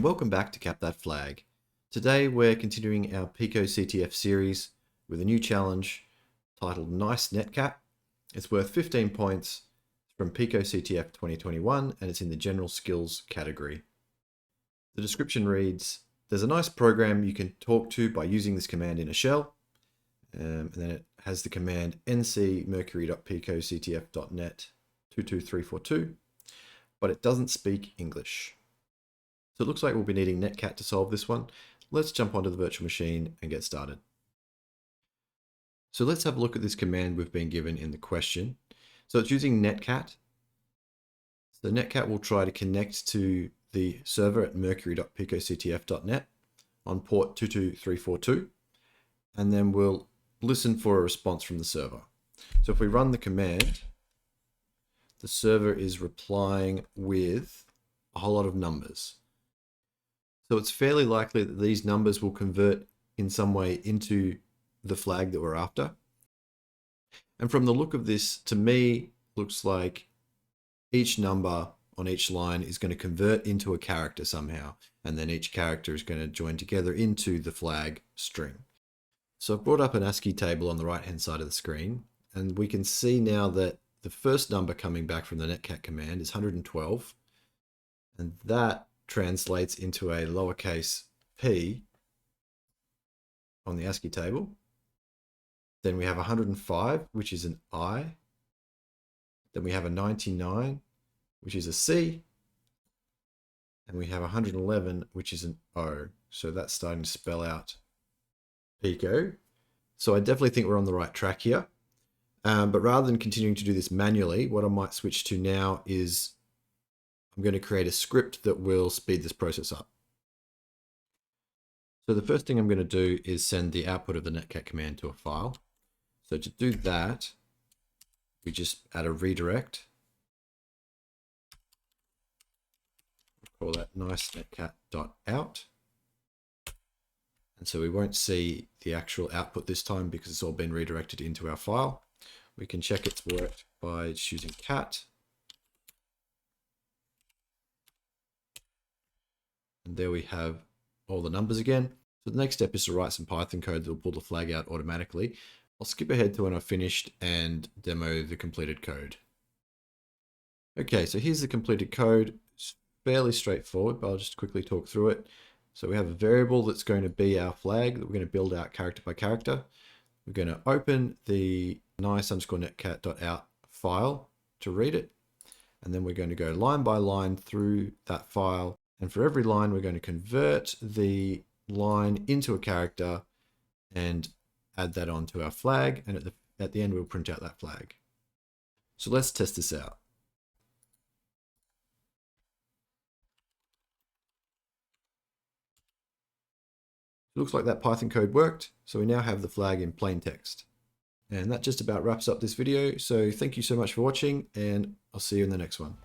welcome back to Cap That Flag. Today we're continuing our picoCTF series with a new challenge titled Nice Netcat. It's worth 15 points from picoCTF 2021 and it's in the general skills category. The description reads, there's a nice program you can talk to by using this command in a shell. And then it has the command ncmercury.picoctf.net 22342, but it doesn't speak English. So it looks like we'll be needing Netcat to solve this one. Let's jump onto the virtual machine and get started. So let's have a look at this command we've been given in the question. So it's using Netcat. So Netcat will try to connect to the server at mercury.picoctf.net on port 22342, and then we'll listen for a response from the server. So if we run the command, the server is replying with a whole lot of numbers. So it's fairly likely that these numbers will convert in some way into the flag that we're after. And from the look of this, to me, looks like each number on each line is going to convert into a character somehow. And then each character is going to join together into the flag string. So I've brought up an ASCII table on the right-hand side of the screen. And we can see now that the first number coming back from the netcat command is 112. And that translates into a lowercase p on the ASCII table. Then we have 105, which is an I. Then we have a 99, which is a C. And we have 111, which is an O. So that's starting to spell out Pico. So I definitely think we're on the right track here. But rather than continuing to do this manually, what I might switch to now is I'm going to create a script that will speed this process up. So the first thing I'm going to do is send the output of the netcat command to a file. So to do that, we just add a redirect. We'll call that nice netcat.out. And so we won't see the actual output this time because it's all been redirected into our file. We can check it's worked by choosing cat. And there we have all the numbers again. So the next step is to write some Python code that will pull the flag out automatically. I'll skip ahead to when I've finished and demo the completed code. Okay, so here's the completed code. It's fairly straightforward, but I'll just quickly talk through it. So we have a variable that's going to be our flag that we're going to build out character by character. We're going to open the nice_netcat.out file to read it. And then we're going to go line by line through that file. And for every line, we're going to convert the line into a character and add that onto our flag. And at the end, we'll print out that flag. So let's test this out. It looks like that Python code worked. So we now have the flag in plain text. And that just about wraps up this video. So thank you so much for watching, and I'll see you in the next one.